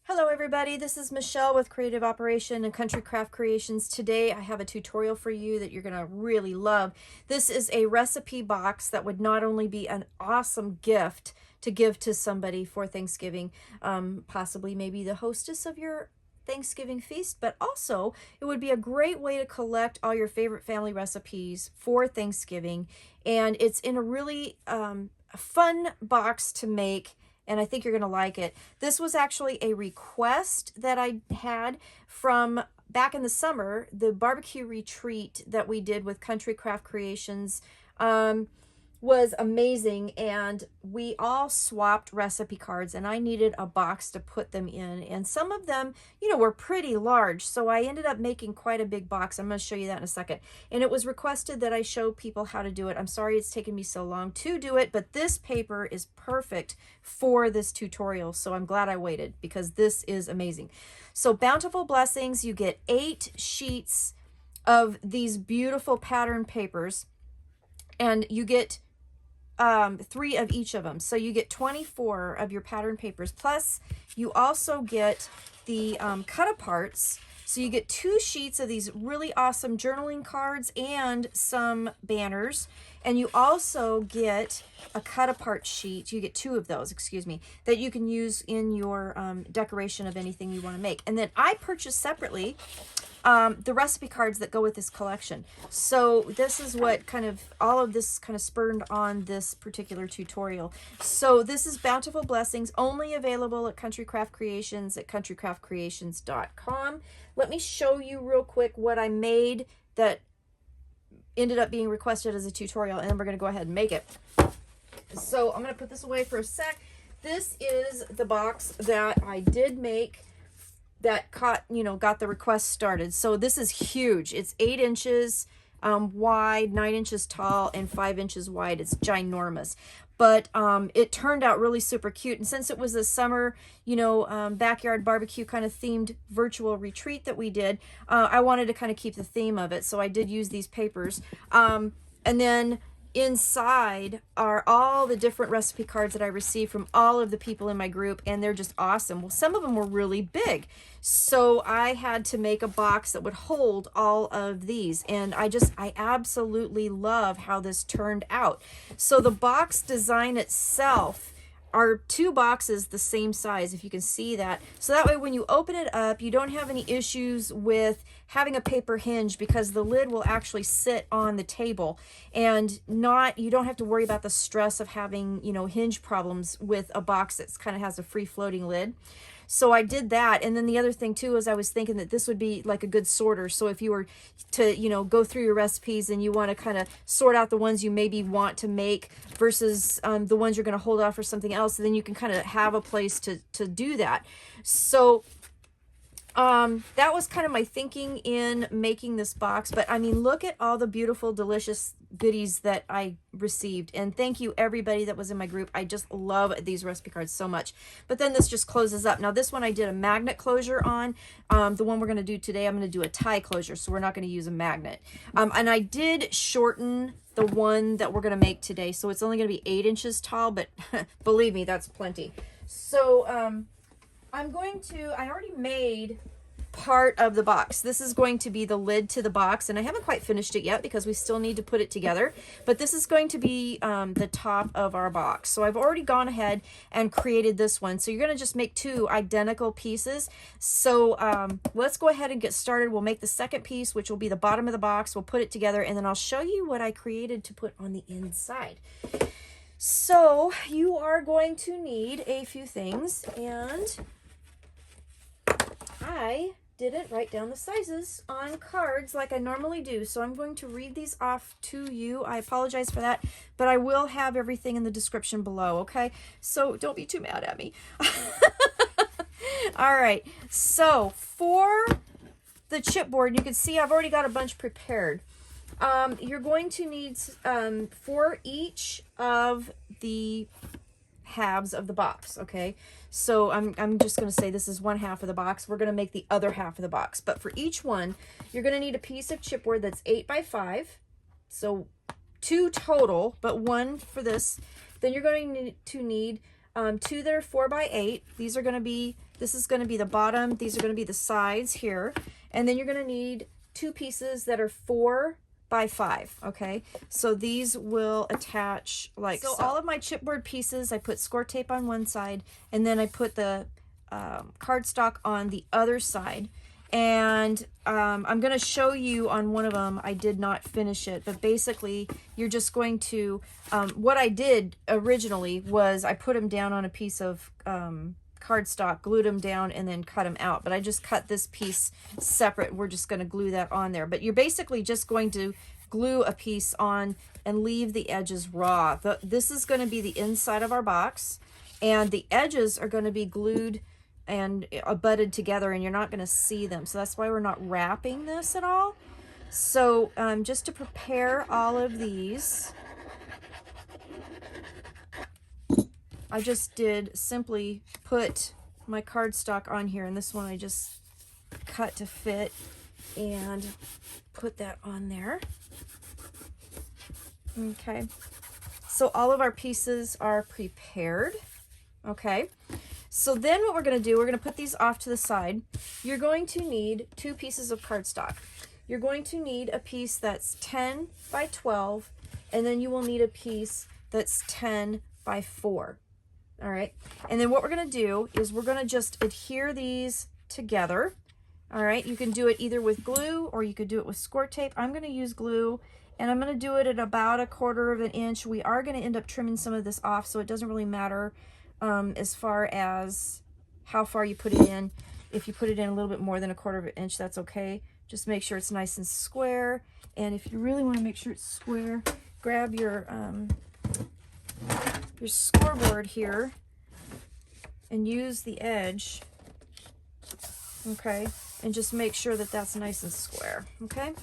Hello everybody, this is Michelle with Creative Operation and Country Craft Creations. Today I have a tutorial for you that you're going to really love. This is a recipe box that would not only be an awesome gift to give to somebody for Thanksgiving, possibly maybe the hostess of your Thanksgiving feast, but also it would be a great way to collect all your favorite family recipes for Thanksgiving. And it's in a really fun box to make, and I think you're going to like it. This was actually a request that I had from back in the summer, the barbecue retreat that we did with Country Craft Creations. Was amazing, and we all swapped recipe cards, and I needed a box to put them in, and some of them, you know, were pretty large, so I ended up making quite a big box. I'm going to show you that in a second. And it was requested that I show people how to do it. I'm sorry it's taken me so long to do it, but this paper is perfect for this tutorial, so I'm glad I waited because this is amazing. So Bountiful Blessings, you get 8 sheets of these beautiful pattern papers, and you get 3 of each of them. So you get 24 of your pattern papers. Plus, you also get the cut aparts. So you get 2 sheets of these really awesome journaling cards and some banners. And you also get a cut apart sheet. You get 2 of those, excuse me, that you can use in your decoration of anything you want to make. And then I purchased separately the recipe cards that go with this collection. So this is what kind of, all of this kind of spurred on this particular tutorial. So this is Bountiful Blessings, only available at Country Craft Creations at countrycraftcreations.com. Let me show you real quick what I made that ended up being requested as a tutorial, and then we're going to go ahead and make it. So I'm going to put this away for a sec. This is the box that I did make that got the request started. So this is huge. It's 8 inches wide, 9 inches tall, and 5 inches wide. It's ginormous. But it turned out really super cute. And since it was a summer, backyard barbecue kind of themed virtual retreat that we did, I wanted to kind of keep the theme of it. So I did use these papers. And then inside are all the different recipe cards that I received from all of the people in my group, and they're just awesome. Well, some of them were really big, so I had to make a box that would hold all of these, and I absolutely love how this turned out. So the box design itself are 2 boxes the same size, if you can see that. So that way when you open it up, you don't have any issues with having a paper hinge, because the lid will actually sit on the table, and you don't have to worry about the stress of having, hinge problems with a box that kind of has a free floating lid. So I did that. And then the other thing too is I was thinking that this would be like a good sorter. So if you were to, go through your recipes and you want to kind of sort out the ones you maybe want to make versus the ones you're going to hold off for something else, then you can kind of have a place to do that. So that was kind of my thinking in making this box. But I mean, look at all the beautiful, delicious goodies that I received. And thank you everybody that was in my group. I just love these recipe cards so much. But then this just closes up. Now this one I did a magnet closure on. The one we're going to do today, I'm going to do a tie closure. So we're not going to use a magnet. And I did shorten the one that we're going to make today. So it's only going to be 8 inches tall, but believe me, that's plenty. So I already made part of the box. This is going to be the lid to the box, and I haven't quite finished it yet because we still need to put it together, but this is going to be the top of our box. So I've already gone ahead and created this one. So you're going to just make 2 identical pieces. So let's go ahead and get started. We'll make the second piece, which will be the bottom of the box. We'll put it together, and then I'll show you what I created to put on the inside. So you are going to need a few things, and I didn't write down the sizes on cards like I normally do, so I'm going to read these off to you. I apologize for that, but I will have everything in the description below, okay? So don't be too mad at me. All right, so for the chipboard, you can see I've already got a bunch prepared. You're going to need for each of the halves of the box, okay? So I'm just going to say this is 1/2 of the box. We're going to make the other half of the box. But for each one, you're going to need a piece of chipboard that's 8 by 5. So 2 total, but 1 for this. Then you're going to need 2 that are 4 by 8. These are going to be This is going to be the bottom. These are going to be the sides here. And then you're going to need 2 pieces that are 4 by 5. Okay, so these will attach like so. All of my chipboard pieces, I put score tape on one side, and then I put the cardstock on the other side. And I'm going to show you on one of them. I did not finish it, but basically you're just going to, what I did originally was I put them down on a piece of cardstock, glued them down, and then cut them out. But I just cut this piece separate. We're just going to glue that on there. But you're basically just going to glue a piece on and leave the edges raw. This is going to be the inside of our box, and the edges are going to be glued and butted together, and you're not going to see them. So that's why we're not wrapping this at all. So just to prepare all of these, I just did simply put my cardstock on here, and this one I just cut to fit and put that on there. Okay, so all of our pieces are prepared. Okay, so then what we're going to do, we're going to put these off to the side. You're going to need 2 pieces of cardstock. You're going to need a piece that's 10 by 12, and then you will need a piece that's 10 by 4. All right, and then what we're going to do is we're going to just adhere these together. All right, you can do it either with glue or you could do it with score tape. I'm going to use glue, and I'm going to do it at about 1/4 of an inch. We are going to end up trimming some of this off, so it doesn't really matter as far as how far you put it in. If you put it in a little bit more than 1/4 of an inch, that's okay. Just make sure it's nice and square. And if you really want to make sure it's square, grab your scoreboard here and use the edge, okay, and just make sure that that's nice and square. Okay,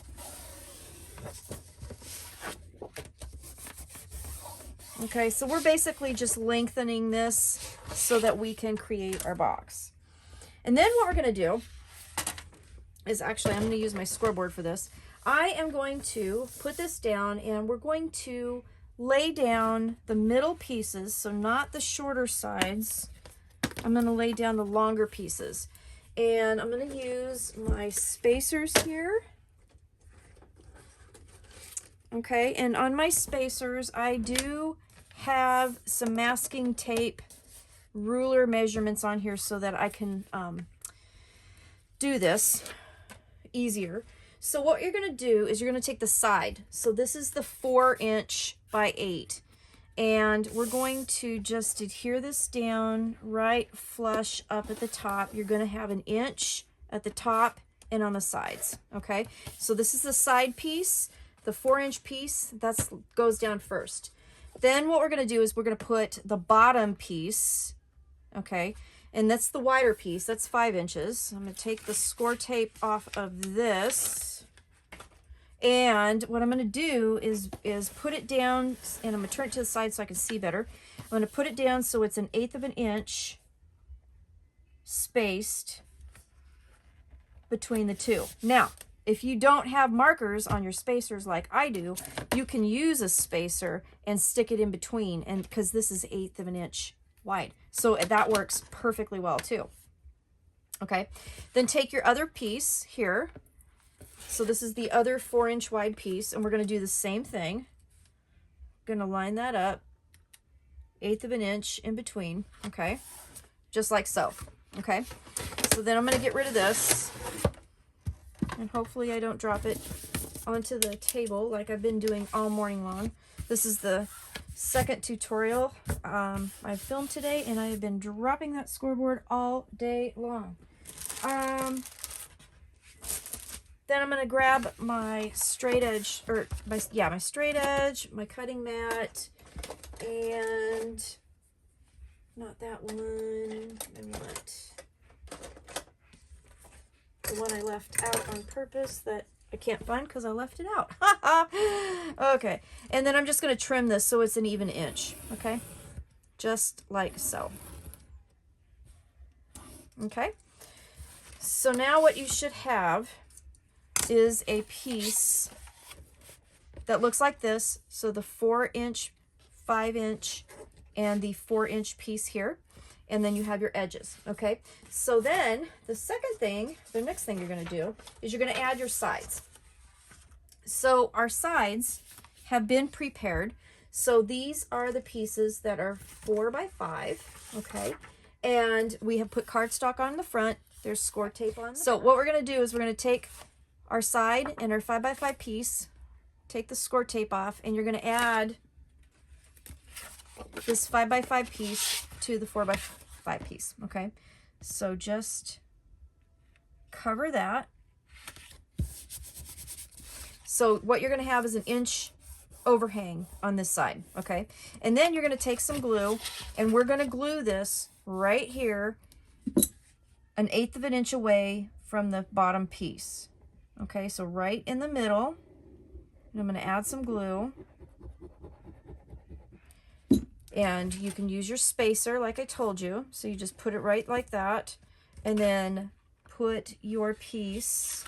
okay, so we're basically just lengthening this so that we can create our box. And then what we're going to do is, actually, I'm going to use my scoreboard for this. I am going to put this down, and we're going to lay down the middle pieces, so not the shorter sides. I'm going to lay down the longer pieces. And I'm going to use my spacers here. Okay, and on my spacers, I do have some masking tape ruler measurements on here so that I can do this easier. So what you're going to do is you're going to take the side. So this is the 4" by 8. And we're going to just adhere this down right flush up at the top. You're going to have 1 inch at the top and on the sides. Okay, so this is the side piece. The 4" piece, that goes down first. Then what we're going to do is we're going to put the bottom piece, okay, and that's the wider piece. That's 5 inches. I'm going to take the score tape off of this. And what I'm going to do is put it down, and I'm going to turn it to the side so I can see better. I'm going to put it down so it's 1/8 of an inch spaced between the two. Now, if you don't have markers on your spacers like I do, you can use a spacer and stick it in between, and because this is 1/8 of an inch wide. So that works perfectly well too. Okay, then take your other piece here. So this is the other 4" wide piece, and we're going to do the same thing. Going to line that up, 1/8 of an inch in between, okay, just like so. Okay, so then I'm going to get rid of this, and hopefully I don't drop it onto the table like I've been doing all morning long. This is the second tutorial I've filmed today, and I have been dropping that scoreboard all day long. Then I'm going to grab my straight edge, or my straight edge, my cutting mat, and not that one, the one I left out on purpose that I can't find because I left it out. Okay, and then I'm just going to trim this so it's an even inch, okay, just like so. Okay, so now what you should have is a piece that looks like this. So the 4", 5", and the 4" piece here. and then you have your edges, okay? So then the next thing you're gonna do is you're gonna add your sides. So our sides have been prepared. So these are the pieces that are 4 by 5, okay? And we have put cardstock on the front. There's score tape on the front. What we're gonna do is we're gonna take our side and our 5 by 5 piece, take the score tape off, and you're gonna add this 5 by 5 piece to the 4 by 5 piece, okay? So just cover that. So what you're going to have is an inch overhang on this side, okay? And then you're going to take some glue, and we're going to glue this right here 1/8 of an inch away from the bottom piece, okay? So right in the middle, and I'm going to add some glue. And you can use your spacer like I told you. So you just put it right like that, and then put your piece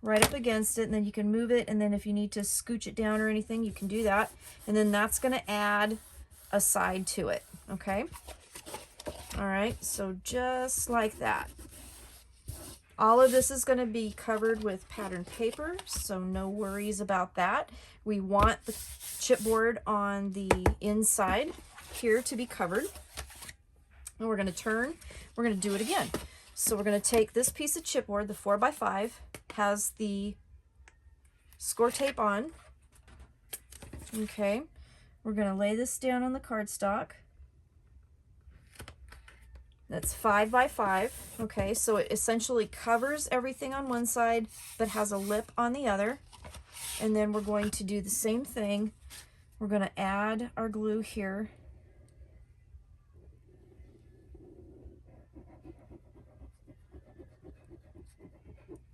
right up against it, and then you can move it, and then if you need to scooch it down or anything, you can do that. And then that's going to add a side to it, okay? All right, so just like that. All of this is going to be covered with patterned paper, so no worries about that. We want the chipboard on the inside here to be covered. And we're going to turn, we're going to do it again. So we're going to take this piece of chipboard, the 4 by 5, has the score tape on. Okay, we're going to lay this down on the cardstock. That's 5 by 5. Okay, so it essentially covers everything on one side but has a lip on the other. And then we're going to do the same thing. We're going to add our glue here.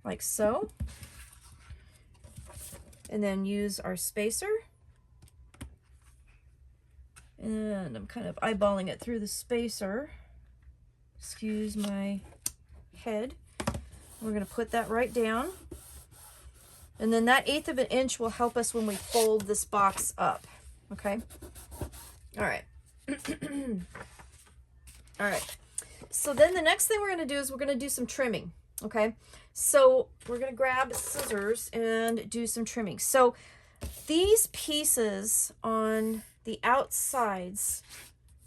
Like so. And then use our spacer. And I'm kind of eyeballing it through the spacer. Excuse my head. We're going to put that right down. And then that 1/8 of an inch will help us when we fold this box up. Okay? All right. All right. So then the next thing we're going to do is we're going to do some trimming. Okay? So we're going to grab scissors and do some trimming. So these pieces on the outsides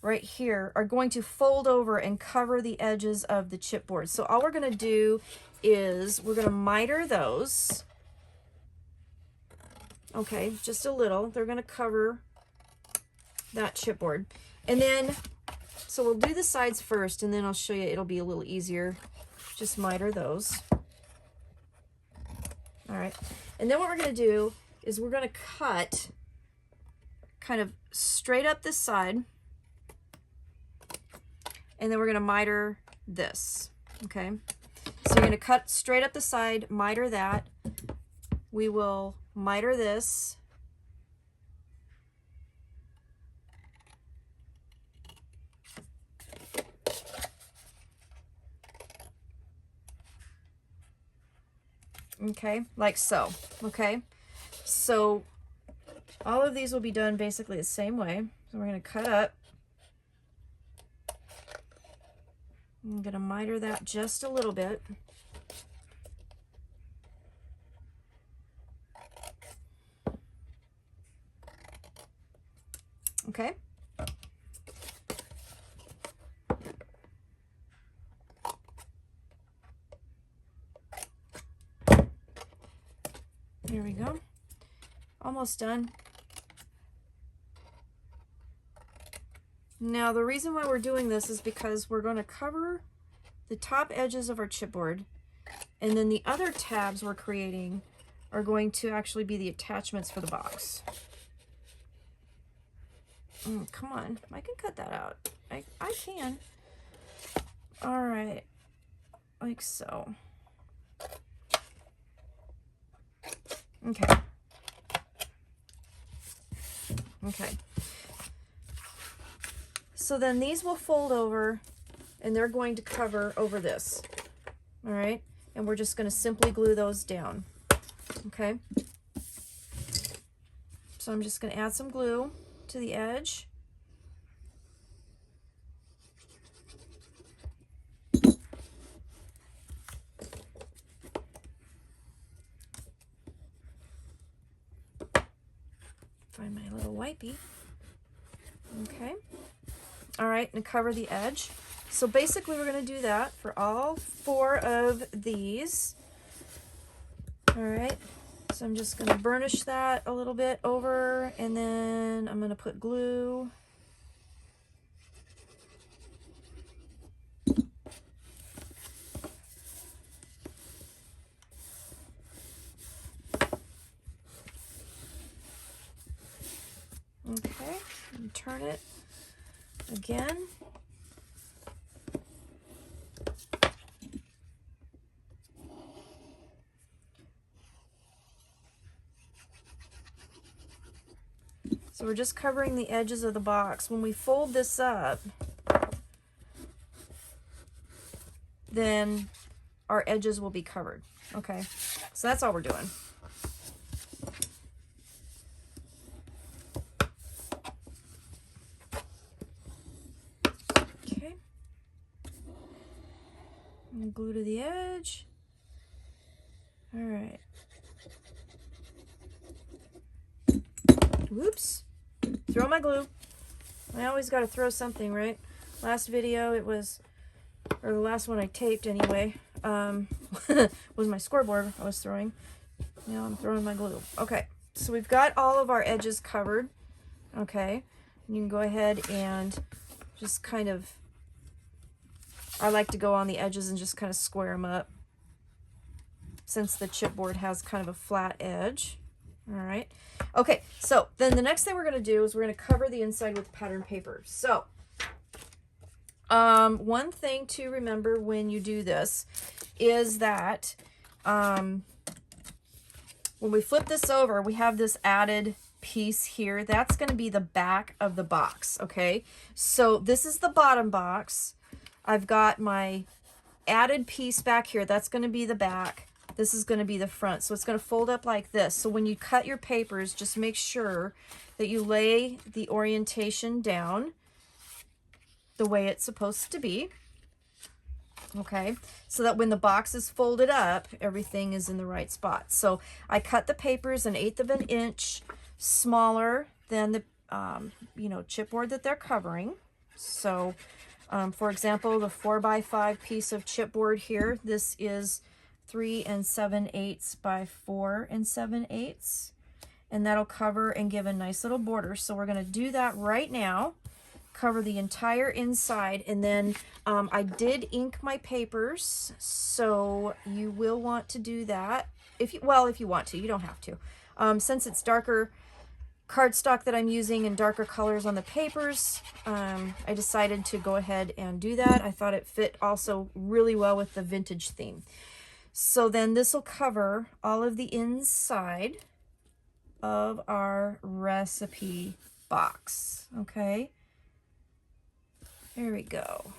right here are going to fold over and cover the edges of the chipboard. So all we're going to do is we're going to miter those. Okay, just a little. They're going to cover that chipboard. And then, so we'll do the sides first, and then I'll show you, it'll be a little easier. Just miter those. All right. And then what we're going to do is we're going to cut kind of straight up this side. And then we're going to miter this. Okay. So you're going to cut straight up the side, miter that. We will miter this. Okay, like so. Okay, so all of these will be done basically the same way. So we're going to cut up. I'm going to miter that just a little bit. Okay. There we go. Almost done. Now the reason why we're doing this is because we're going to cover the top edges of our chipboard, and then the other tabs we're creating are going to actually be the attachments for the box. Come on, I can cut that out. I can. All right, like so. Okay. Okay. So then these will fold over, and they're going to cover over this. All right, and we're just going to simply glue those down. Okay. So I'm just going to add some glue to the edge. Find my little wipey. Okay. All right, and cover the edge. So basically we're going to do that for all 4 of these. All right, so I'm just going to burnish that a little bit over, and then I'm going to put glue. Okay, and turn it again. So we're just covering the edges of the box. When we fold this up, then our edges will be covered. Okay, so that's all we're doing. Okay, and glue to the edge. All right. Whoops. Throw my glue. I always got to throw something, right? Last video it was, or the last one I taped anyway, was my scoreboard I was throwing. Now I'm throwing my glue. Okay, so we've got all of our edges covered. Okay, you can go ahead and just kind of, I like to go on the edges and just kind of square them up, since the chipboard has kind of a flat edge. All right. Okay, so then the next thing we're going to do is we're going to cover the inside with pattern paper. So one thing to remember when you do this is that when we flip this over, we have this added piece here. That's going to be the back of the box. Okay, so this is the bottom box. I've got my added piece back here. That's going to be the back. This is going to be the front. So it's going to fold up like this. So when you cut your papers, just make sure that you lay the orientation down the way it's supposed to be. Okay, so that when the box is folded up, everything is in the right spot. So I cut the papers 1/8 of an inch smaller than the chipboard that they're covering. So for example, the 4x5 piece of chipboard here, this is 3 7/8 by 4 7/8, and that'll cover and give a nice little border. So we're going to do that right now, cover the entire inside, and then I did ink my papers, so you will want to do that if you want to. You don't have to. Since it's darker cardstock that I'm using and darker colors on the papers, I decided to go ahead and do that. I thought it fit also really well with the vintage theme. So then this will cover all of the inside of our recipe box. Okay, there we go.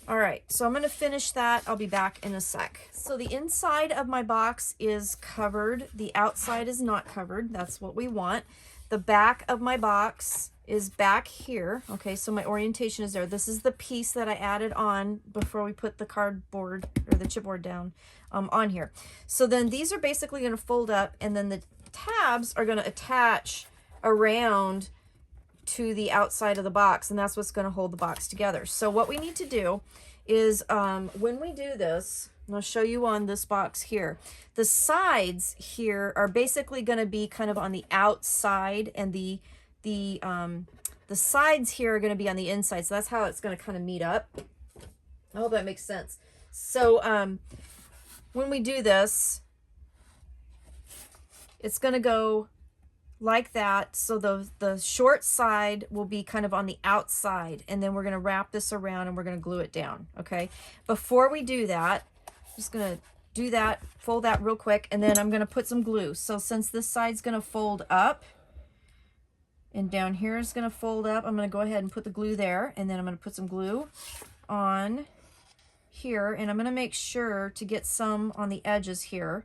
All right, so I'm going to finish that. I'll be back in a sec. So the inside of my box is covered. The outside is not covered. That's what we want. The back of my box is back here. Okay, so my orientation is there. This is the piece that I added on before we put the cardboard or the chipboard down on here. So then these are basically going to fold up, and then the tabs are going to attach around to the outside of the box, and that's what's going to hold the box together. So what we need to do is when we do this, I'll show you on this box here, the sides here are basically going to be kind of on the outside, and the sides here are going to be on the inside. So that's how it's going to kind of meet up. I hope that makes sense. So when we do this, it's going to go like that. So the short side will be kind of on the outside, and then we're going to wrap this around and we're going to glue it down. Okay, before we do that, I'm just going to do that, fold that real quick, and then I'm going to put some glue. So since this side's going to fold up and down here is going to fold up, I'm going to go ahead and put the glue there, and then I'm going to put some glue on here, and I'm going to make sure to get some on the edges here.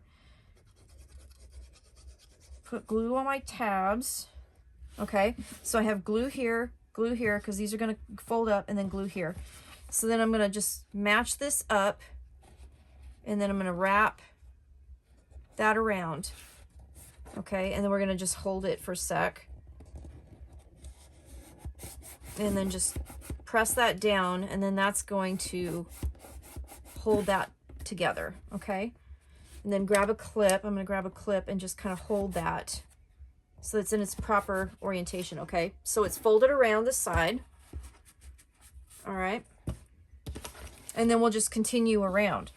Put glue on my tabs. Okay, so I have glue here, because these are going to fold up, and then glue here. So then I'm going to just match this up, and then I'm going to wrap that around. Okay, and then we're going to just hold it for a sec. And then just press that down, and then that's going to hold that together, okay? And then grab a clip. I'm going to grab a clip and just kind of hold that so it's in its proper orientation, okay? So it's folded around the side, all right? And then we'll just continue around,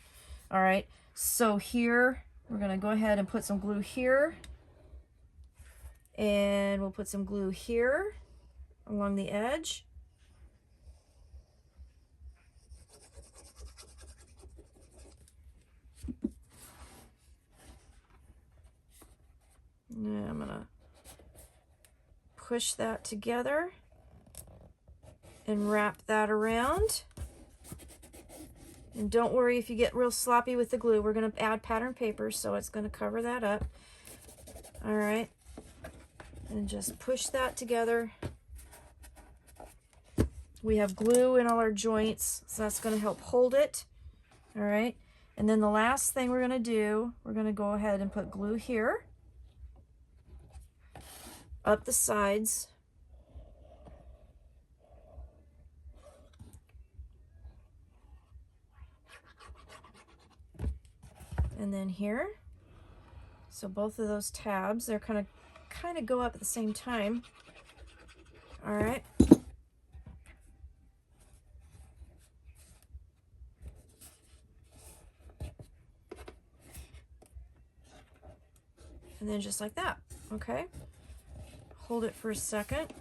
all right? So here, we're going to go ahead and put some glue here, and we'll put some glue here along the edge. And I'm gonna push that together and wrap that around. And don't worry if you get real sloppy with the glue. We're gonna add pattern paper, so it's gonna cover that up. All right, and just push that together. We have glue in all our joints, so that's gonna help hold it. All right, and then the last thing we're gonna do, we're gonna go ahead and put glue here, up the sides. And then here. So both of those tabs, they're kind of go up at the same time. All right. And then just like that, okay? Hold it for a second.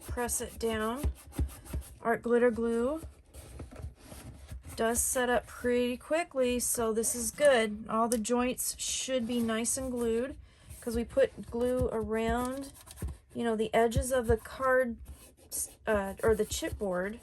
Press it down. Art glitter glue does set up pretty quickly, so this is good. All the joints should be nice and glued because we put glue around, you know, the edges of the card or the chipboard.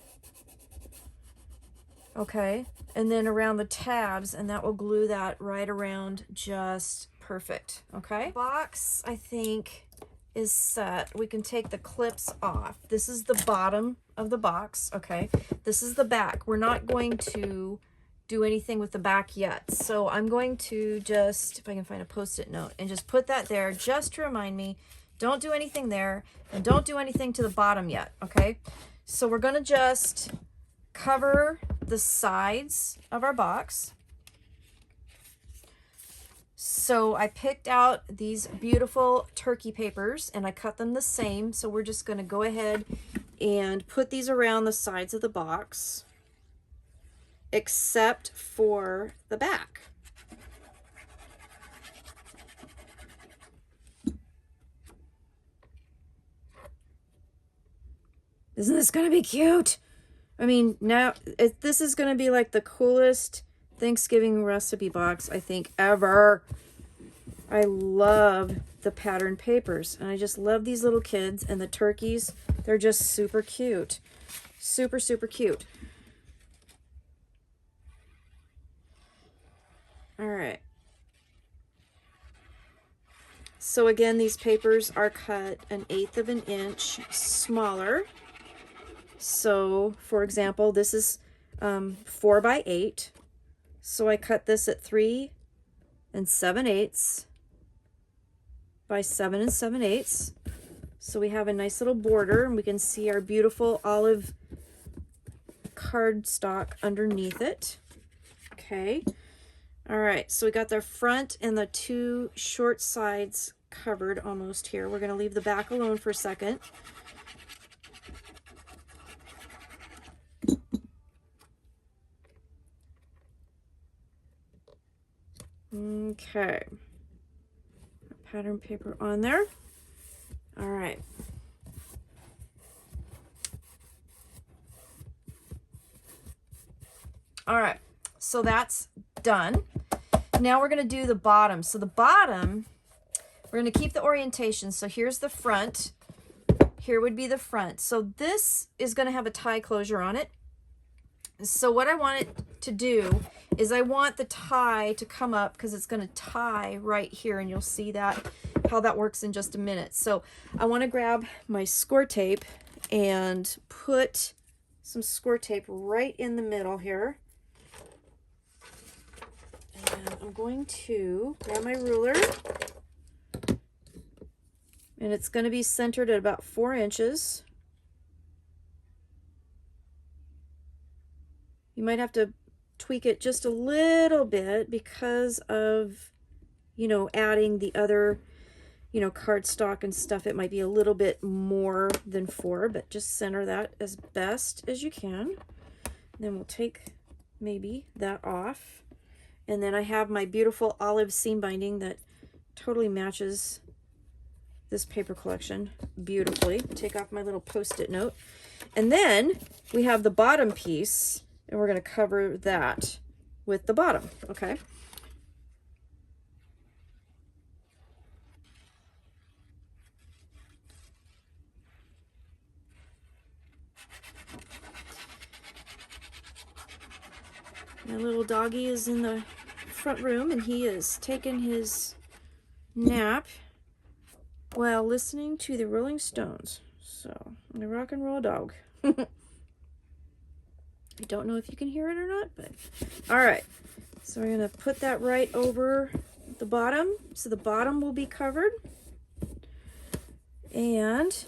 Okay, and then around the tabs, and that will glue that right around just perfect. Okay, box I think is set. We can take the clips off. This is the bottom of the box. Okay, this is the back. We're not going to do anything with the back yet, so I'm going to just, if I can find a post-it note, and just put that there just to remind me, don't do anything there, and don't do anything to the bottom yet. Okay, so we're going to just cover the sides of our box. So I picked out these beautiful turkey papers and I cut them the same. So we're just going to go ahead and put these around the sides of the box, except for the back. Isn't this going to be cute? I mean, now this is going to be like the coolest Thanksgiving recipe box, I think, ever. I love the pattern papers, and I just love these little kids and the turkeys. They're just super cute. Super, super cute. All right. So again, these papers are cut 1/8 of an inch smaller. So, for example, this is 4 by 8. So I cut this at 3 7/8 by 7 7/8. So we have a nice little border, and we can see our beautiful olive cardstock underneath it. Okay. All right. So we got the front and the 2 short sides covered almost here. We're going to leave the back alone for a second. Okay, pattern paper on there. All right. All right, so that's done. Now we're going to do the bottom. So the bottom, we're going to keep the orientation. So here's the front. Here would be the front. So this is going to have a tie closure on it. So what I want it to do is I want the tie to come up because it's going to tie right here, and you'll see that how that works in just a minute. So I want to grab my score tape and put some score tape right in the middle here. And I'm going to grab my ruler And it's going to be centered at about 4 inches. You might have to tweak it just a little bit because of, you know, adding the other, you know, cardstock and stuff. It might be a little bit more than 4, but just center that as best as you can. Then we'll take maybe that off. And then I have my beautiful olive seam binding that totally matches this paper collection beautifully. Take off my little post-it note. And then we have the bottom piece, and we're going to cover that with the bottom, okay? My little doggy is in the front room, and he is taking his nap while listening to the Rolling Stones. So, the rock and roll dog. I don't know if you can hear it or not, but all right. So we're going to put that right over the bottom. So the bottom will be covered. And,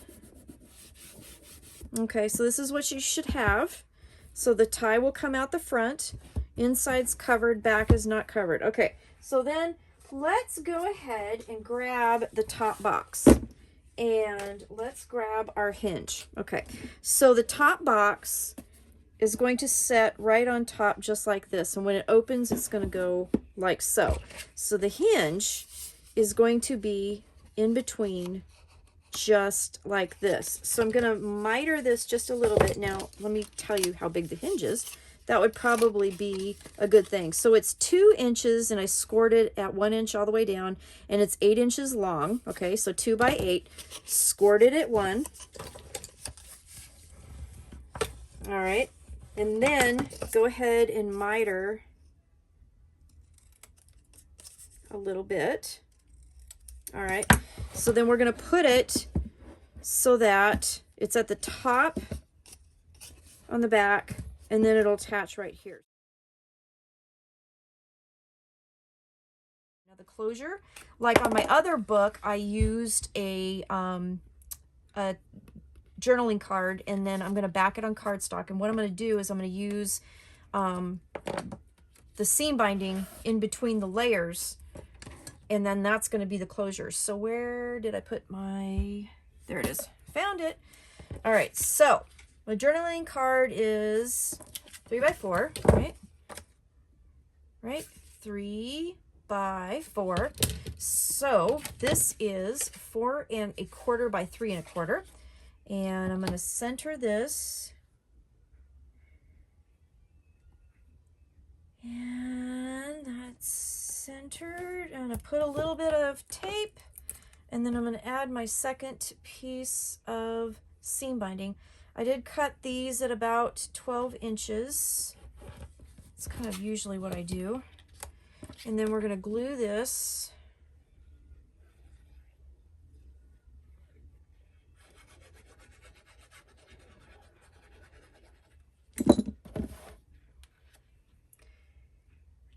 okay, so this is what you should have. So the tie will come out the front. Inside's covered, back is not covered. Okay, so then let's go ahead and grab the top box. And let's grab our hinge. Okay, so the top box is going to set right on top just like this. And when it opens, it's going to go like so. So the hinge is going to be in between just like this. So I'm going to miter this just a little bit. Now, let me tell you how big the hinge is. That would probably be a good thing. So it's 2 inches, and I scored it at 1 inch all the way down, and it's 8 inches long. Okay, so 2 by 8. Scored it at 1. All right. And then go ahead and miter a little bit. All right. So then we're going to put it so that it's at the top on the back, and then it'll attach right here. Now the closure, like on my other book, I used a journaling card, and then I'm going to back it on cardstock. And what I'm going to do is I'm going to use the seam binding in between the layers, and then that's going to be the closure. So where did I put my, there it is, found it. All right, so my journaling card is 3 by 4, right, 3 by 4. So this is 4 1/4 by 3 1/4. And I'm going to center this. And that's centered. I'm going to put a little bit of tape. And then I'm going to add my second piece of seam binding. I did cut these at about 12 inches. It's kind of usually what I do. And then we're going to glue this.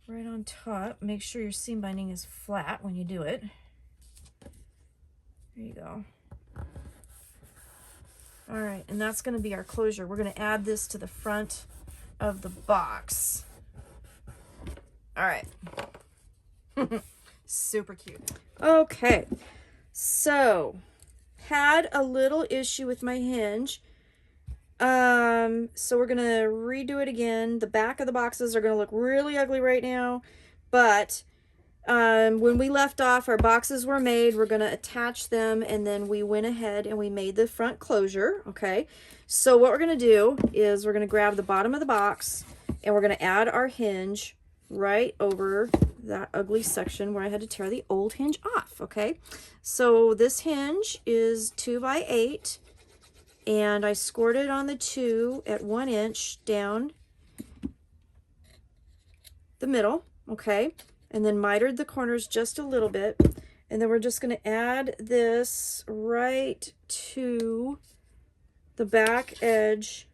Right on top. Make sure your seam binding is flat when you do it. There you go. All right, and that's going to be our closure. We're going to add this to the front of the box. All right. Super cute. Okay, so had a little issue with my hinge. So we're going to redo it again. The back of the boxes are going to look really ugly right now, but when we left off, our boxes were made. We're going to attach them, and then we went ahead and we made the front closure. Okay, so what we're going to do is we're going to grab the bottom of the box, and we're going to add our hinge right over that ugly section where I had to tear the old hinge off. Okay, so this hinge is 2 by 8. And I scored it on the 2 at 1 inch down the middle, okay? And then mitered the corners just a little bit. And then we're just going to add this right to the back edge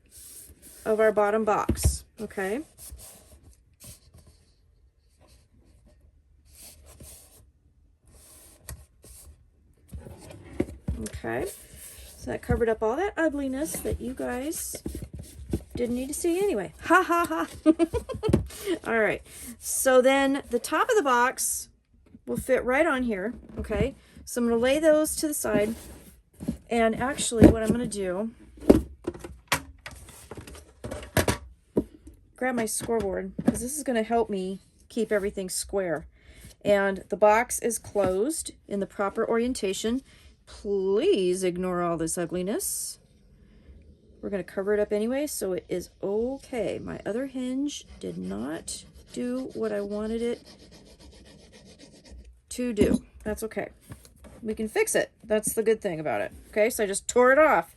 of our bottom box, okay? Okay, so that covered up all that ugliness that you guys didn't need to see anyway. Ha ha ha. All right, so then the top of the box will fit right on here. Okay, so I'm going to lay those to the side, and actually what I'm going to do, grab my scoreboard, because this is going to help me keep everything square. And the box is closed in the proper orientation. Please ignore all this ugliness. We're going to cover it up anyway, so it is okay. My other hinge did not do what I wanted it to do. That's okay. We can fix it. That's the good thing about it. Okay, so I just tore it off,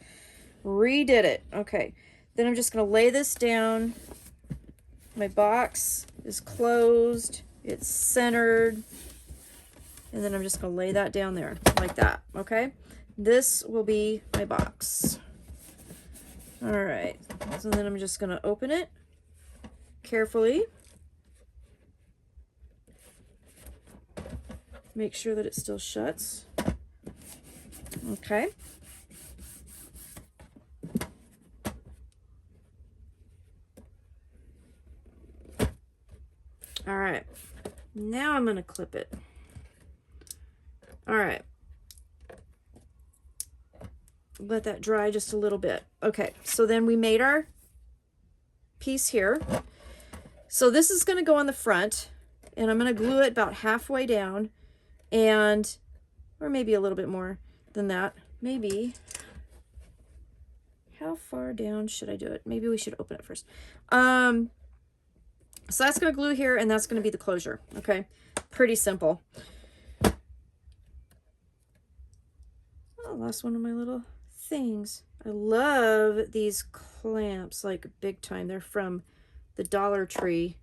redid it. Okay, then I'm just going to lay this down. My box is closed. It's centered. And then I'm just going to lay that down there like that. Okay, this will be my box. All right, so then I'm just going to open it carefully. Make sure that it still shuts. Okay. All right, now I'm going to clip it. All right. Let that dry just a little bit. Okay, so then we made our piece here. So this is going to go on the front, and I'm going to glue it about halfway down, and or maybe a little bit more than that. Maybe. How far down should I do it? Maybe we should open it first. So that's going to glue here, and that's going to be the closure. Okay, pretty simple. Oh, lost one of my little things. I love these clamps like big time. They're from the Dollar Tree.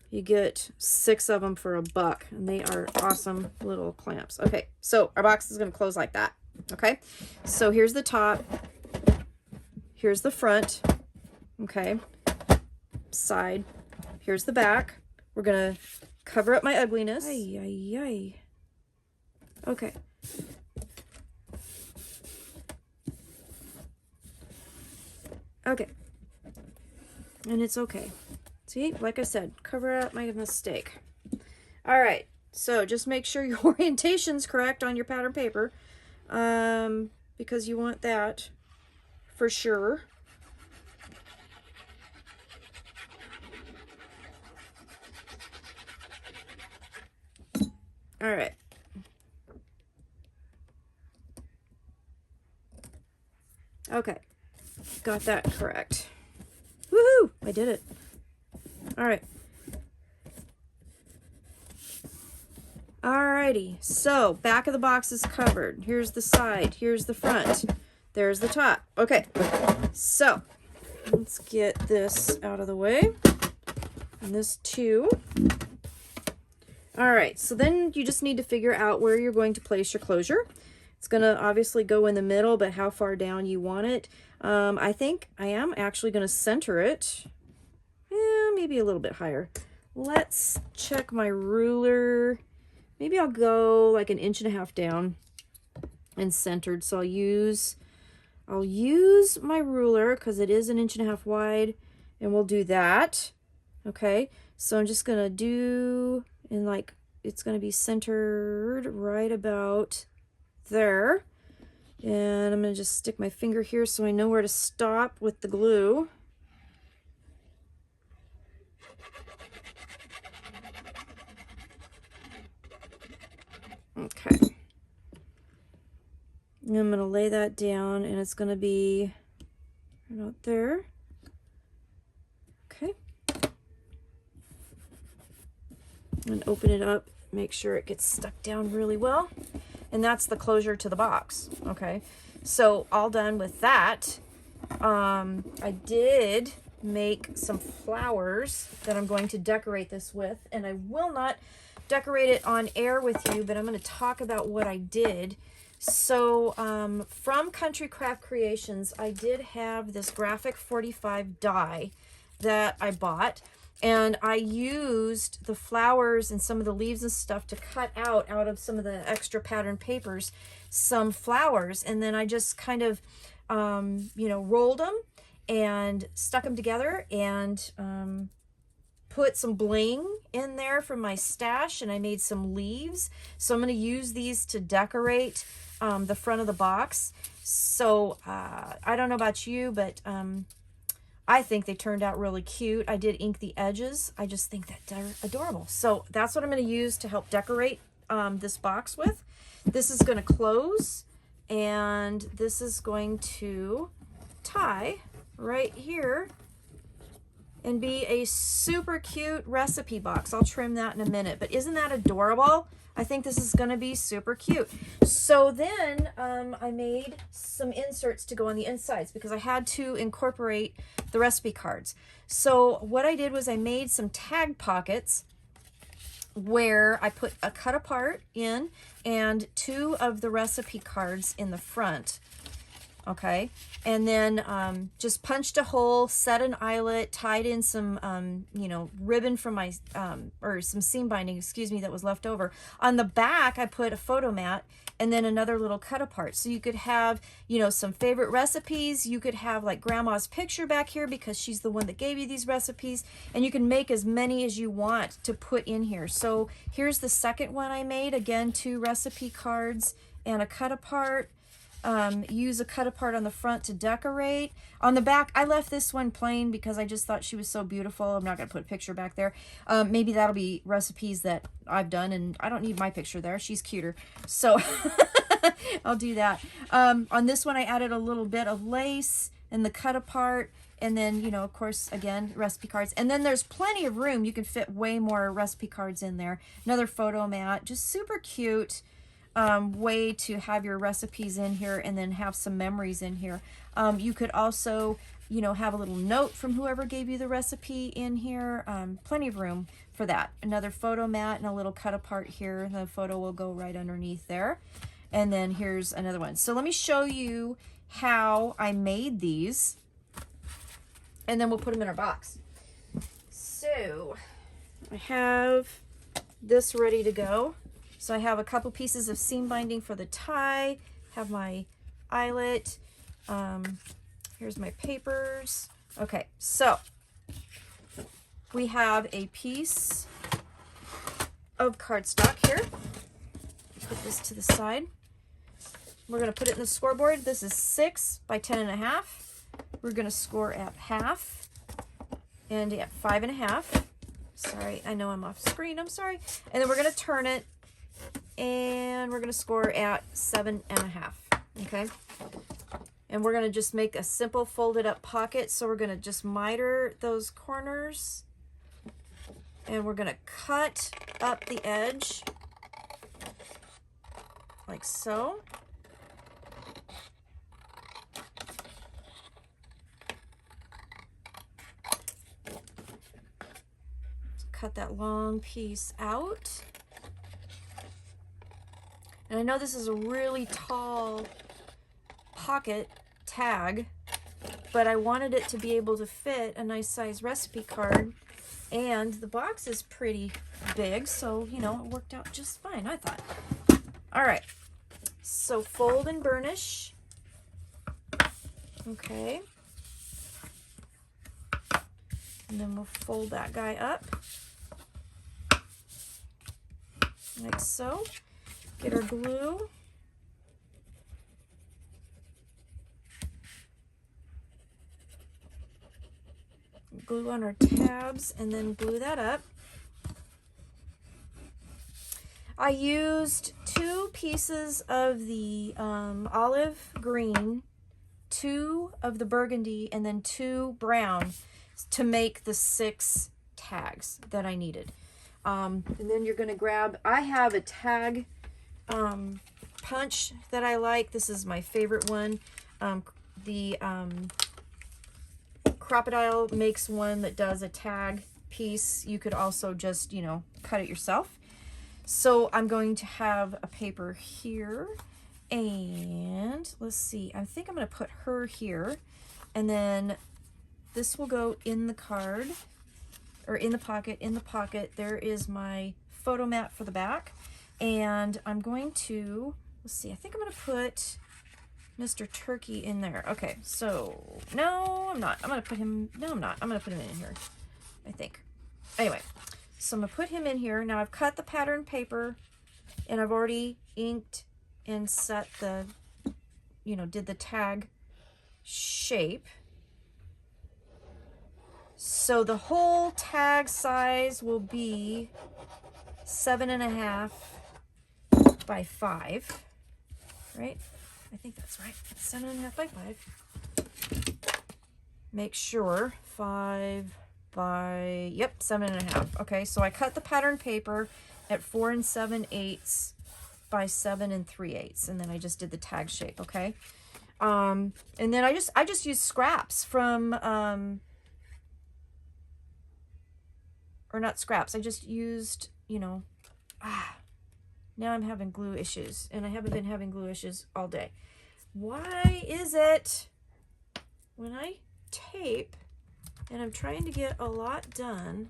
You get 6 of them for $1, and they are awesome little clamps. Okay, so our box is going to close like that. Okay, so here's the top. Here's the front. Okay, side. Here's the back. We're going to cover up my ugliness. Ay, ay, ay. Okay. Okay. And it's okay. See, like I said, cover up my mistake. All right. So just make sure your orientation's correct on your pattern paper, because you want that for sure. All right. Okay. Got that correct. Woohoo! I did it. All right. Alrighty. So, back of the box is covered. Here's the side. Here's the front. There's the top. Okay. So, let's get this out of the way. And this too. All right, so then you just need to figure out where you're going to place your closure. It's going to obviously go in the middle, but how far down you want it. I think I am actually going to center it. Yeah, maybe a little bit higher. Let's check my ruler. Maybe I'll go like 1.5 inches down and centered. So I'll use my ruler because it is 1.5 inches wide, and we'll do that. Okay, so I'm just going to do... and like it's going to be centered right about there, and I'm going to just stick my finger here so I know where to stop with the glue. Okay, and I'm going to lay that down, and it's going to be right out there. Okay, and open it up, make sure it gets stuck down really well, and that's the closure to the box. Okay, so all done with that. I did make some flowers that I'm going to decorate this with, and I will not decorate it on air with you, but I'm going to talk about what I did. So from Country Craft Creations, I did have this graphic 45 die that I bought. And I used the flowers and some of the leaves and stuff to cut out of some of the extra pattern papers, some flowers. And then I just kind of, you know, rolled them and stuck them together and put some bling in there from my stash, and I made some leaves. So I'm going to use these to decorate the front of the box. So I don't know about you, but I think they turned out really cute. I did ink the edges. I just think that they're adorable. So that's what I'm going to use to help decorate this box with. This is going to close, and this is going to tie right here and be a super cute recipe box. I'll trim that in a minute, but isn't that adorable? I think this is going to be super cute. So then I made some inserts to go on the insides because I had to incorporate the recipe cards. So what I did was I made some tag pockets where I put a cut apart in and 2 of the recipe cards in the front. Okay, and then just punched a hole, set an eyelet, tied in some, you know, ribbon from my, or some seam binding, excuse me, that was left over. On the back, I put a photo mat and then another little cut apart. So you could have, you know, some favorite recipes. You could have like grandma's picture back here because she's the one that gave you these recipes. And you can make as many as you want to put in here. So here's the second one I made. Again, 2 recipe cards and a cut apart. Use a cut apart on the front to decorate. On the back, I left this one plain because I just thought she was so beautiful. I'm not going to put a picture back there. Maybe that'll be recipes that I've done, and I don't need my picture there. She's cuter. So I'll do that. On this one, I added a little bit of lace and the cut apart. And then, you know, of course, again, recipe cards. And then there's plenty of room. You can fit way more recipe cards in there. Another photo mat. Just super cute. Way to have your recipes in here and then have some memories in here. You could also, you know, have a little note from whoever gave you the recipe in here. Plenty of room for that. Another photo mat and a little cut apart here. The photo will go right underneath there. And then here's another one. So let me show you how I made these, and then we'll put them in our box. So I have this ready to go. So I have a couple pieces of seam binding for the tie, have my eyelet, here's my papers. Okay, so we have a piece of cardstock here. Put this to the side. We're going to put it in the scoreboard. This is 6 by 10.5. We're going to score at half and at 5.5. Sorry, I know I'm off screen, I'm sorry. And then we're going to turn it, and we're going to score at 7.5, okay? And we're going to just make a simple folded up pocket. So we're going to just miter those corners, and we're going to cut up the edge like so. Cut that long piece out. And I know this is a really tall pocket tag, but I wanted it to be able to fit a nice size recipe card, and the box is pretty big, so, you know, it worked out just fine, I thought. All right, so fold and burnish. Okay. And then we'll fold that guy up like so. Get our glue. Glue on our tabs and then glue that up. I used 2 pieces of the olive green, 2 of the burgundy, and then 2 brown to make the 6 tags that I needed. And then you're going to grab, I have a tag punch that I like. This is my favorite one. The Crocodile makes one that does a tag piece. You could also just, you know, cut it yourself. So I'm going to have a paper here, and let's see, I think I'm going to put her here, and then this will go in the card. or in the pocket, there is my photo mat for the back. And I'm going to, let's see, I think I'm going to put Mr. Turkey in there. Okay, so, no, I'm not. I'm going to put him, no, I'm not. I'm going to put him in here, I think. Anyway, so I'm going to put him in here. Now I've cut the pattern paper, and I've already inked and set the, you know, did the tag shape. So the whole tag size will be 7.5 by 5, right? I think that's right. 7.5 by 5. Make sure 5 by, yep, 7.5. Okay, so I cut the pattern paper at 4 7/8 by 7 3/8, and then I just did the tag shape. Okay, and then I just used scraps from or not scraps. I just used, you know, now I'm having glue issues, and I haven't been having glue issues all day. Why is it when I tape and I'm trying to get a lot done,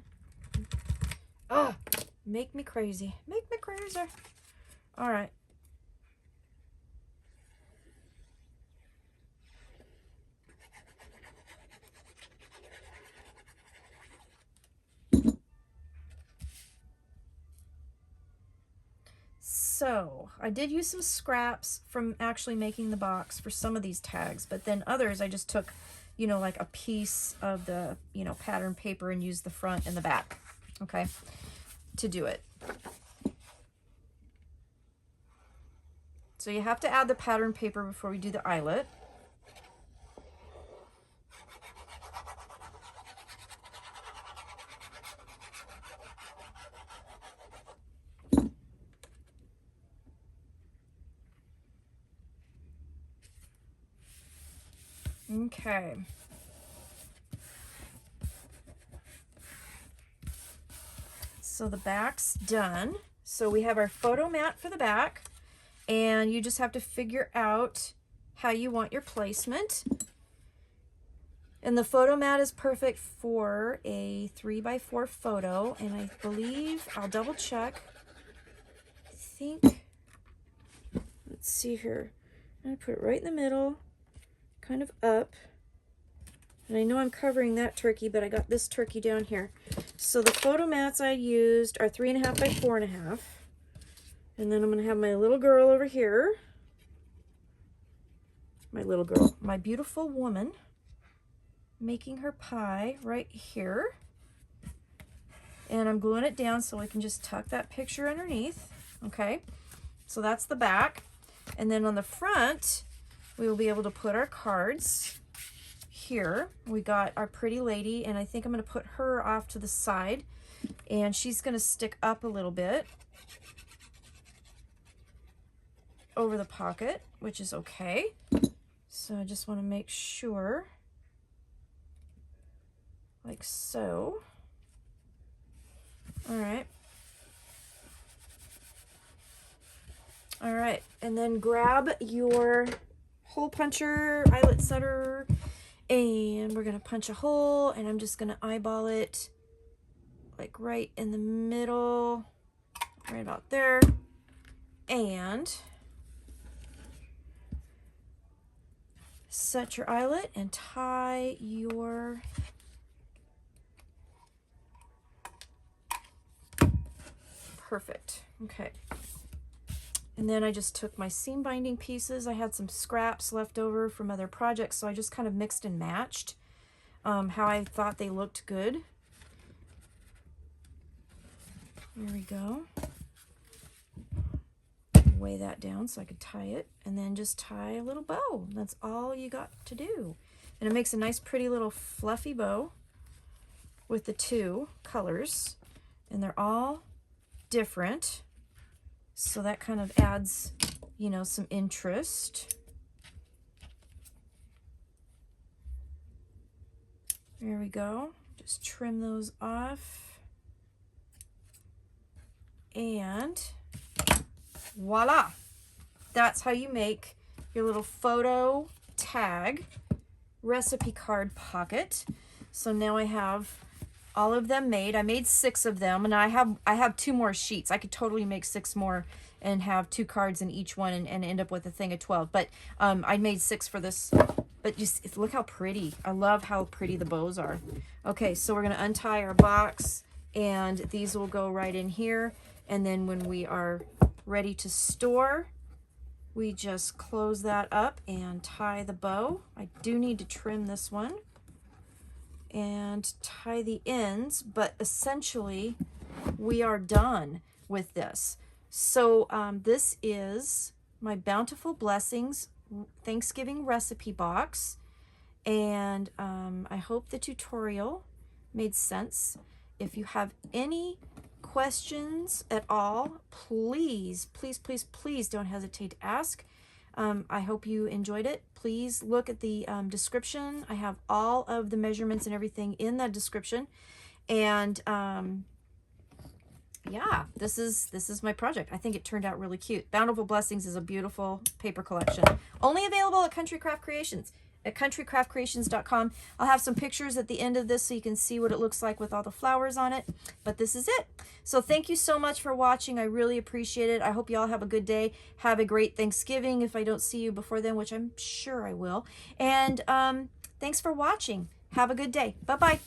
make me crazy. Make me crazy. All right. So I did use some scraps from actually making the box for some of these tags, but then others I just took, you know, like a piece of the, you know, pattern paper and used the front and the back, okay, to do it. So you have to add the pattern paper before we do the eyelet. Okay. So the back's done. So we have our photo mat for the back, and you just have to figure out how you want your placement. And the photo mat is perfect for a 3x4 photo, and I believe, I'll double check. I think, let's see here. I'm gonna put it right in the middle, kind of up. And I know I'm covering that turkey, but I got this turkey down here. So the photo mats I used are 3.5 by 4.5. And then I'm gonna have my little girl over here. My little girl, my beautiful woman, making her pie right here. And I'm gluing it down so we can just tuck that picture underneath. Okay, so that's the back. And then on the front, we will be able to put our cards. Here we got our pretty lady, and I think I'm going to put her off to the side, and she's going to stick up a little bit over the pocket, which is okay. So I just want to make sure, like so. All right. All right, and then grab your hole puncher, eyelet setter, and we're gonna punch a hole, and I'm just gonna eyeball it like right in the middle, right about there. And set your eyelet and tie your perfect. Okay. And then I just took my seam binding pieces. I had some scraps left over from other projects, so I just kind of mixed and matched how I thought they looked good. There we go. Weigh that down so I could tie it, and then just tie a little bow. That's all you got to do. And it makes a nice pretty little fluffy bow with the two colors, and they're all different. So that kind of adds, you know, some interest. There we go. Just trim those off. And voila! That's how you make your little photo tag recipe card pocket. So now I have all of them made. I made 6 of them, and I have 2 more sheets. I could totally make 6 more and have 2 cards in each one and end up with a thing of 12. But I made 6 for this. But just look how pretty. I love how pretty the bows are. Okay, so we're going to untie our box, and these will go right in here. And then when we are ready to store, we just close that up and tie the bow. I do need to trim this one and tie the ends, but essentially we are done with this. So this is my Bountiful Blessings Thanksgiving recipe box, and I hope the tutorial made sense. If you have any questions at all, please don't hesitate to ask. I hope you enjoyed it. Please look at the description. I have all of the measurements and everything in the description. And yeah, this is my project. I think it turned out really cute. Bountiful Blessings is a beautiful paper collection. Only available at Country Craft Creations, at countrycraftcreations.com. I'll have some pictures at the end of this so you can see what it looks like with all the flowers on it. But this is it. So thank you so much for watching. I really appreciate it. I hope you all have a good day. Have a great Thanksgiving if I don't see you before then, which I'm sure I will. And thanks for watching. Have a good day. Bye-bye.